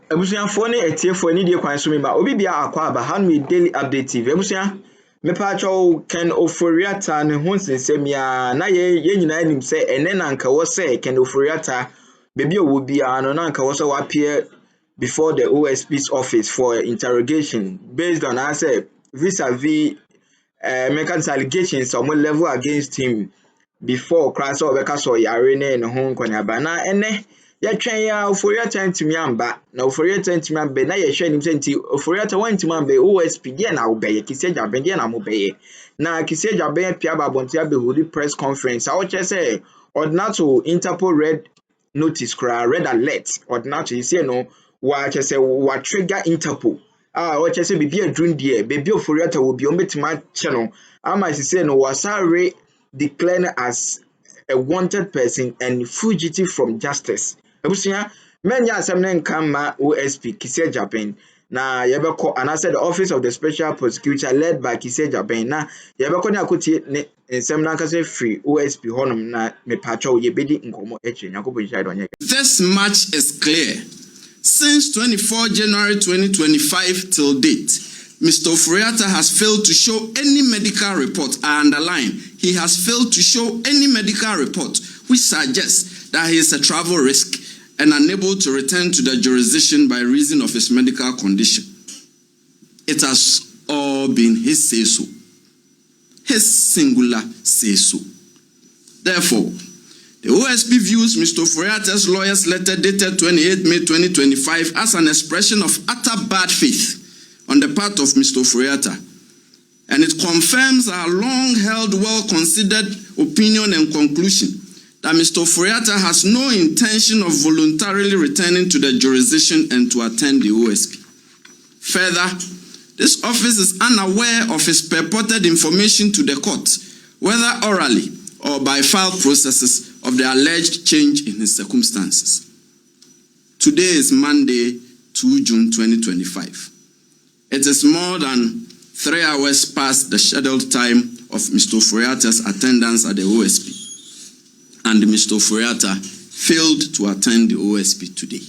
Ebusuafo ne etiefo ni die kwan so me ba obi bia akwa aba han me daily update TV ebusua me pa cho Ken Oforiata ne ho nsensem na ye nyina anim se ene na nka wo se Ken Oforiata bebi owo bia no na nka wo so appear before the OSP's office for interrogation based on say vis-a-vis medical allegations on level against him before class or beka so yare ne ho nkonyaba na ene yɛtwɛn ya Oforiata ntimi amba na Oforiata ntimi amba na yɛhwɛ nim sɛ nti Oforiata wantimi amba OSP deɛ na wobɛyɛ Kesi Agyaben deɛ na mobɛyɛ na Kesi Agyaben pia ba bontia be hold press conference a wɔkyɛ sɛ ordinato Interpol red notice kra red alert ordinato yɛsɛ no wa kyɛ sɛ wa trigger Interpol wɔkyɛ sɛ bibi adrun deɛ bebi Oforiata wo bi ɔmetima kyɛ no ama sɛ no wasare declared as a wanted person and fugitive from justice. Ebusia menya asem ne nka OSP Kesi Agyaben na yebeko anase the office of the special prosecutor led by Kesi Agyaben na yebeko ne akotie ne nsem na nkase free OSP honom na mepatwa yebedi nkomo eche nyakobo jai donye. This much is clear. Since 24 January 2025 till date, Mr. Oforiata has failed to show any medical report. I underline, he has failed to show any medical report which suggests that he is a travel risk and unable to return to the jurisdiction by reason of his medical condition. It has all been his say-so, his singular say-so. Therefore, the OSP views Mr. Oforiata's lawyer's letter dated 28 May 2025 as an expression of utter bad faith on the part of Mr. Oforiata, and it confirms our long-held, well-considered opinion and conclusion that Mr. Oforiata has no intention of voluntarily returning to the jurisdiction and to attend the OSP. Further, this office is unaware of his purported information to the court, whether orally or by file processes, of the alleged change in his circumstances. Today is Monday, 2 June 2025. It is more than 3 hours past the scheduled time of Mr. Oforiata's attendance at the OSP, and Mr. Oforiata failed to attend the OSP today.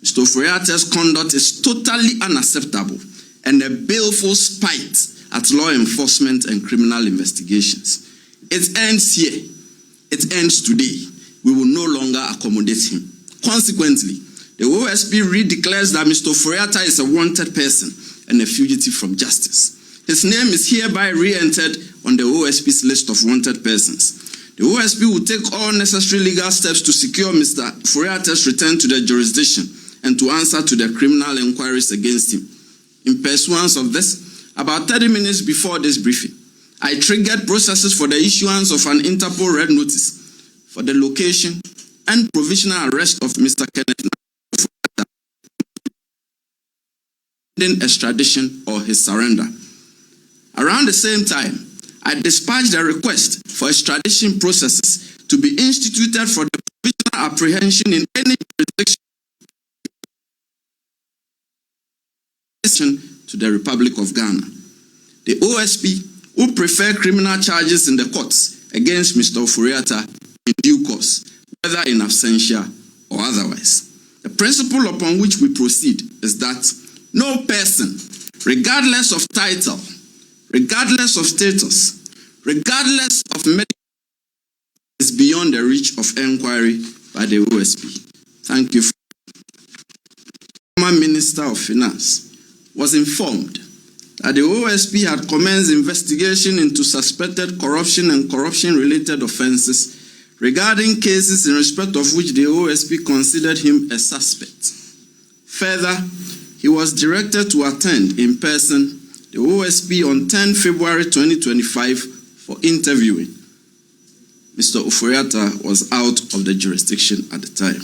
Mr. Oforiata's conduct is totally unacceptable and a baleful spite at law enforcement and criminal investigations. It ends here. It ends today. We will no longer accommodate him. Consequently, the OSP redeclares that Mr. Oforiata is a wanted person and a fugitive from justice. His name is hereby re-entered on the OSP's list of wanted persons. The OSP will take all necessary legal steps to secure Mr. Oforiata's return to the jurisdiction and to answer to the criminal inquiries against him. In pursuance of this, about 30 minutes before this briefing, I triggered processes for the issuance of an Interpol red notice for the location and provisional arrest of Mr. Kenneth in extradition or his surrender. Around the same time, I dispatched a request for extradition processes to be instituted for the provisional apprehension in any jurisdiction to the Republic of Ghana. The OSP who prefer criminal charges in the courts against Mr. Oforiata in due course, whether in absentia or otherwise. The principle upon which we proceed is that no person, regardless of title, regardless of status, regardless of medical, is beyond the reach of inquiry by the OSP. Thank you. Former Minister of Finance was informed that the OSP had commenced investigation into suspected corruption and corruption-related offenses regarding cases in respect of which the OSP considered him a suspect. Further, he was directed to attend in person the OSP on 10 February 2025 for interviewing. Mr. Oforiata was out of the jurisdiction at the time.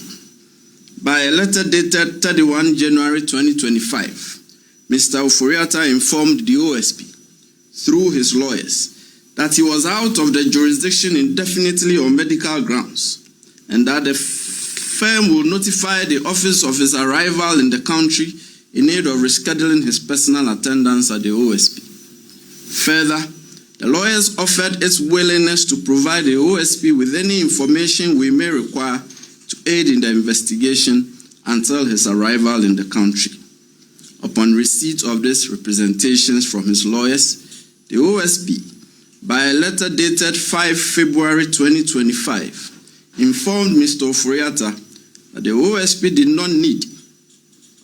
By a letter dated 31 January 2025, Mr. Oforiata informed the OSP, through his lawyers, that he was out of the jurisdiction indefinitely on medical grounds, and that the firm will notify the office of his arrival in the country in aid of rescheduling his personal attendance at the OSP. Further, the lawyers offered its willingness to provide the OSP with any information we may require to aid in the investigation until his arrival in the country. Upon receipt of these representations from his lawyers, the OSP, by a letter dated 5 February 2025, informed Mr. Ofori that the OSP did not need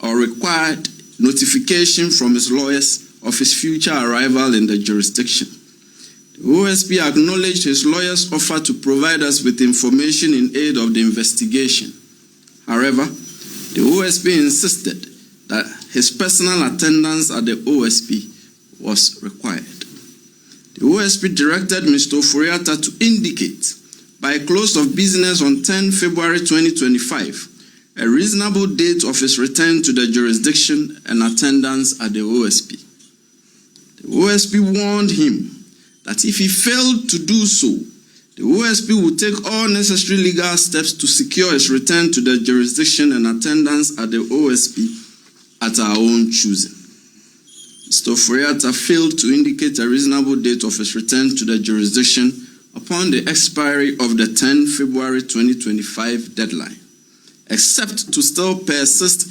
or required notification from his lawyers of his future arrival in the jurisdiction. The OSP acknowledged his lawyer's offer to provide us with information in aid of the investigation. However, the OSP insisted that his personal attendance at the OSP was required. The OSP directed Mr. Ofori to indicate by close of business on 10 February 2025 a reasonable date of his return to the jurisdiction and attendance at the OSP. The OSP warned him that if he failed to do so, the OSP would take all necessary legal steps to secure his return to the jurisdiction and attendance at the OSP at our own choosing. Mr. Ofori failed to indicate a reasonable date of his return to the jurisdiction upon the expiry of the 10 February 2025 deadline, except to still persist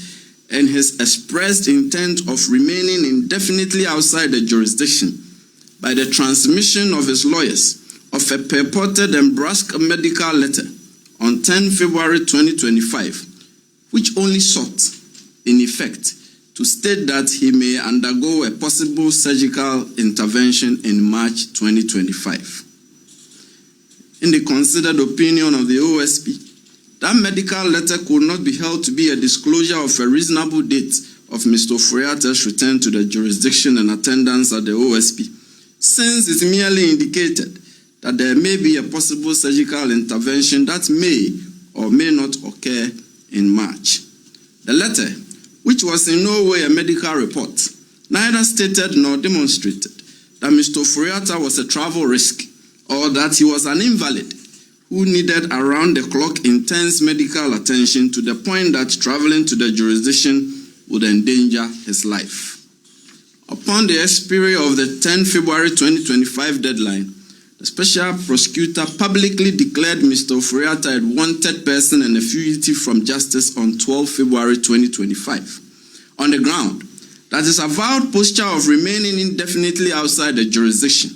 in his expressed intent of remaining indefinitely outside the jurisdiction by the transmission of his lawyers of a purported and brusque medical letter on 10 February 2025, which only sought, in effect, to state that he may undergo a possible surgical intervention in March 2025. In the considered opinion of the OSP, that medical letter could not be held to be a disclosure of a reasonable date of Mr. Ofori's return to the jurisdiction and attendance at the OSP, since it merely indicated that there may be a possible surgical intervention that may or may not occur in March. The letter, which was in no way a medical report, neither stated nor demonstrated that Mr. Ofori was a travel risk or that he was an invalid who needed around-the-clock intense medical attention to the point that traveling to the jurisdiction would endanger his life. Upon the expiry of the 10 February 2025 deadline, the special prosecutor publicly declared Mr. Ofori a wanted person and a fugitive from justice on 12 February 2025, on the ground that his avowed posture of remaining indefinitely outside the jurisdiction,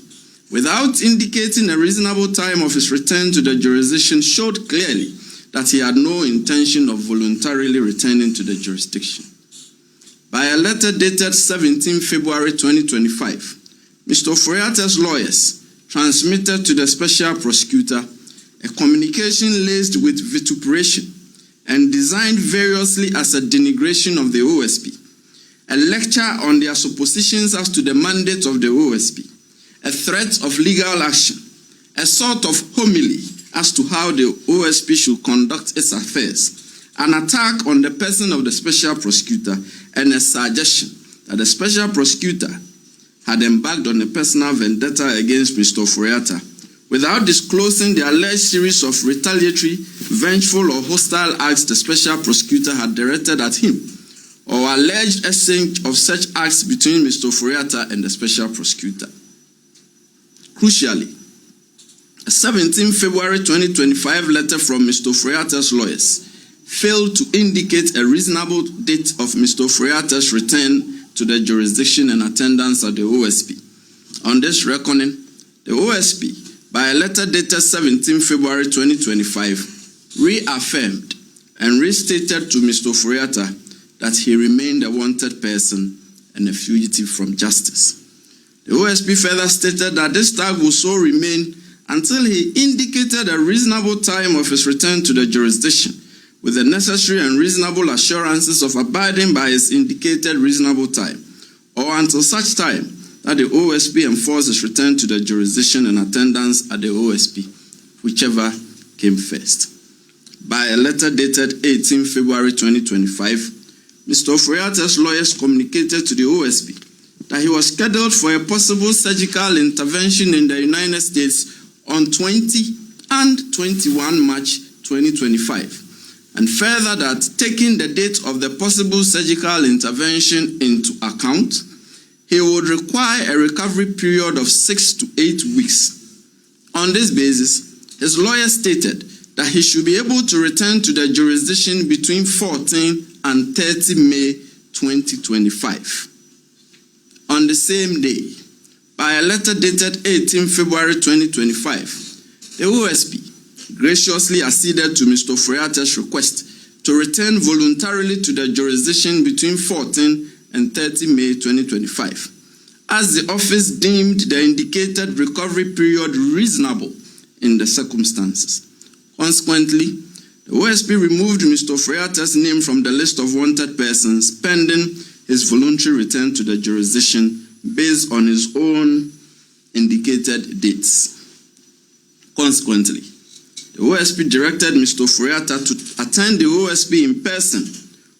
without indicating a reasonable time of his return to the jurisdiction, showed clearly that he had no intention of voluntarily returning to the jurisdiction. By a letter dated 17 February 2025, Mr. Ofori's lawyers transmitted to the special prosecutor a communication laced with vituperation and designed variously as a denigration of the OSP, a lecture on their suppositions as to the mandate of the OSP, a threat of legal action, a sort of homily as to how the OSP should conduct its affairs, an attack on the person of the special prosecutor, and a suggestion that the special prosecutor had embarked on a personal vendetta against Mr. Ofori without disclosing the alleged series of retaliatory, vengeful, or hostile acts the special prosecutor had directed at him, or alleged exchange of such acts between Mr. Ofori and the special prosecutor. Crucially, a 17 February 2025 letter from Mr. Ofori's lawyers failed to indicate a reasonable date of Mr. Ofori's return to the jurisdiction and attendance at the OSP. On this reckoning, the OSP, by a letter dated 17 February 2025, reaffirmed and restated to Mr. Ofori that he remained a wanted person and a fugitive from justice. The OSP further stated that this tag will so remain until he indicated a reasonable time of his return to the jurisdiction, with the necessary and reasonable assurances of abiding by his indicated reasonable time, or until such time that the OSP enforces return to the jurisdiction and attendance at the OSP, whichever came first. By a letter dated 18 February 2025, Mr. Ofori's lawyers communicated to the OSP that he was scheduled for a possible surgical intervention in the United States on 20 and 21 March 2025, and further that taking the date of the possible surgical intervention into account, he would require a recovery period of 6 to 8 weeks. On this basis, his lawyer stated that that he should be able to return to the jurisdiction between 14 and 30 May 2025. On the same day, by a letter dated 18 February 2025, the OSP graciously acceded to Mr. Oforiatta's request to return voluntarily to the jurisdiction between 14 and 30 May 2025, as the office deemed the indicated recovery period reasonable in the circumstances. Consequently, the OSP removed Mr. Oforiatta's name from the list of wanted persons pending his voluntary return to the jurisdiction based on his own indicated dates. Consequently, the OSP directed Mr. Oforiatta to attend the OSP in person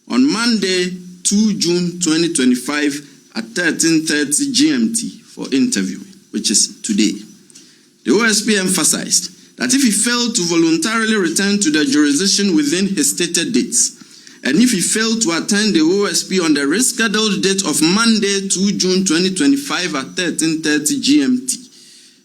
on Monday, 2 June 2025 at 13:30 GMT for interviewing, which is today. The OSP emphasized that if he failed to voluntarily return to the jurisdiction within his stated dates, and if he failed to attend the OSP on the rescheduled date of Monday, 2 June 2025 at 13:30 GMT,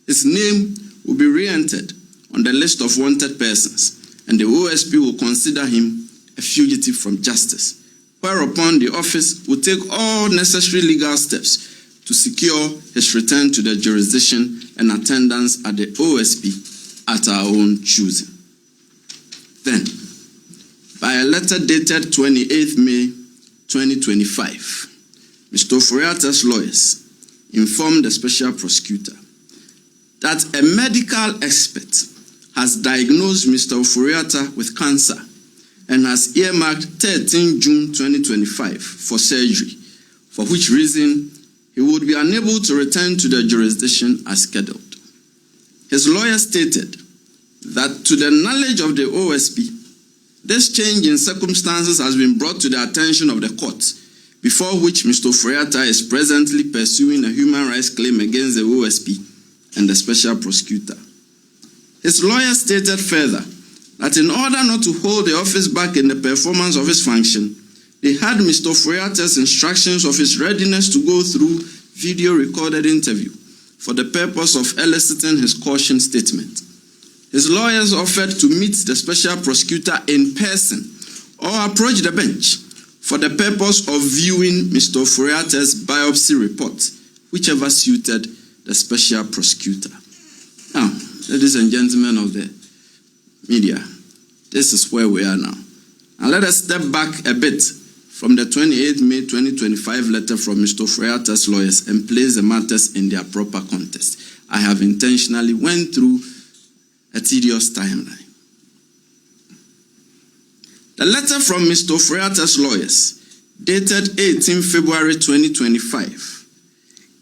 his name will be re-entered on the list of wanted persons, and the OSP will consider him a fugitive from justice, whereupon the office will take all necessary legal steps to secure his return to the jurisdiction and attendance at the OSP at our own choosing. Then, by a letter dated 28 May 2025, Mr. Oforiatta's lawyers informed the special prosecutor that a medical expert has diagnosed Mr. Oforiatta with cancer and has earmarked 13 June 2025 for surgery, for which reason he would be unable to return to the jurisdiction as scheduled. His lawyer stated that to the knowledge of the OSP, this change in circumstances has been brought to the attention of the court, before which Mr. Oforiatta is presently pursuing a human rights claim against the OSP and the special prosecutor. His lawyer stated further that in order not to hold the office back in the performance of his function, they had Mr. Oforiatta's instructions of his readiness to go through video recorded interview for the purpose of eliciting his caution statement. His lawyers offered to meet the special prosecutor in person or approach the bench for the purpose of viewing Mr. Oforiatta's biopsy report, whichever suited the special prosecutor. Now, ladies and gentlemen of the media, this is where we are now. And let us step back a bit from the 28 May 2025 letter from Mr. Oforiatta's lawyers and place the matters in their proper context. I have intentionally went through a tedious timeline. The letter from Mr. Oforiatta's lawyers, dated 18 February 2025,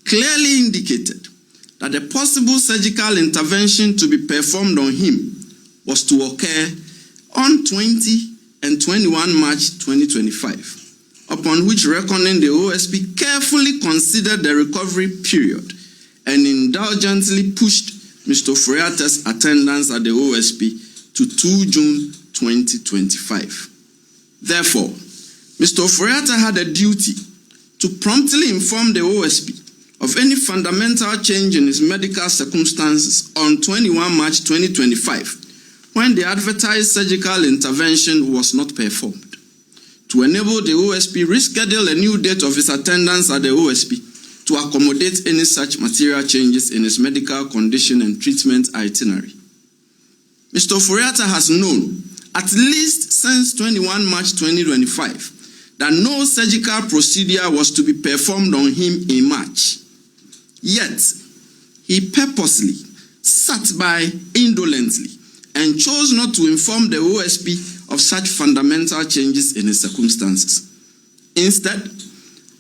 clearly indicated that the possible surgical intervention to be performed on him was to occur on 20 and 21 March 2025, upon which reckoning the OSP carefully considered the recovery period and indulgently pushed Mr. Oforiatta's attendance at the OSP to 2 June 2025. Therefore, Mr. Oforiatta had a duty to promptly inform the OSP of any fundamental change in his medical circumstances on 21 March 2025, when the advertised surgical intervention was not performed, to enable the OSP reschedule a new date of his attendance at the OSP to accommodate any such material changes in his medical condition and treatment itinerary. Mr. Oforiatta has known, at least since 21 March 2025, that no surgical procedure was to be performed on him in March. Yet, he purposely sat by indolently and chose not to inform the OSP of such fundamental changes in his circumstances. Instead,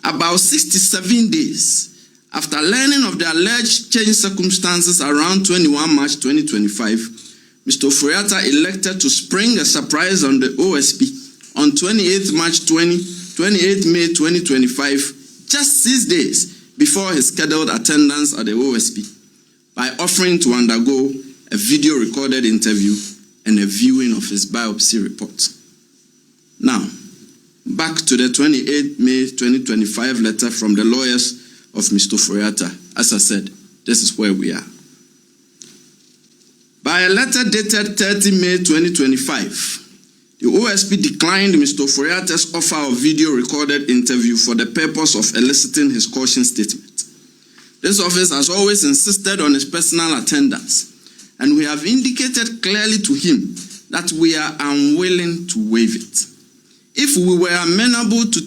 about 67 days after learning of the alleged changed circumstances around 21 March 2025, Mr. Oforiatta elected to spring a surprise on the OSP on 28 May 2025, just 6 days before his scheduled attendance at the OSP, by offering to undergo a video recorded interview and a viewing of his biopsy report. Now, back to the 28 May 2025 letter from the lawyers of Mr. Oforiatta. As I said, this is where we are. By By a letter dated 30 May 2025, the OSP declined Mr. Oforiatta's offer of video recorded interview for the purpose of eliciting his caution statement. This office has always insisted on his personal attendance, and we have indicated clearly to him that we are unwilling to waive it. If we were amenable to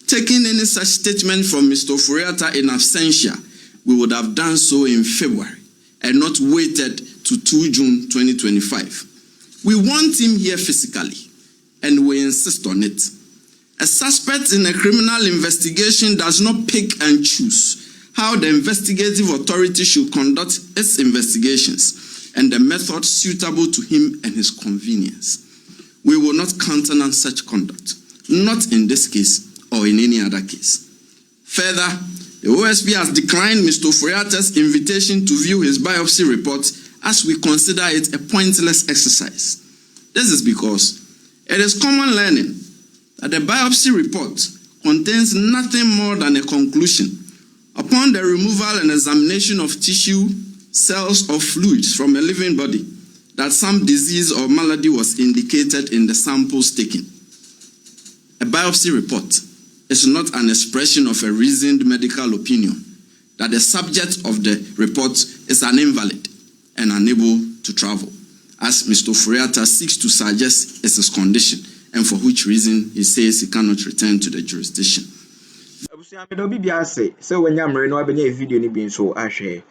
taking any such statement from Mr. Oforiatta in absentia, we would have done so in February and not waited to 2 June 2025. We want him here physically, and we insist on it. A suspect in a criminal investigation does not pick and choose how the investigative authority should conduct its investigations and the method suitable to him and his convenience. We will not countenance such conduct, not in this case or in any other case. Further, the OSP has declined Mr. Oforiatta's invitation to view his biopsy report as we consider it a pointless exercise. This is because it is common learning that the biopsy report contains nothing more than a conclusion upon the removal and examination of tissue, cells, or fluids from a living body that some disease or malady was indicated in the samples taken. A biopsy report is not an expression of a reasoned medical opinion that the subject of the report is an invalid and unable to travel, as Mr. Oforiatta seeks to suggest is his condition, and for which reason he says he cannot return to the jurisdiction. So when you're no video ni being so ashe.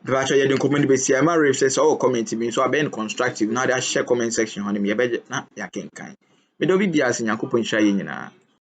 But you don't comment be see my ref says all comment being so ben constructive. Now they share comment section on me. Na ya kenkan. Me do be biase Nyankopon hia ye nyina.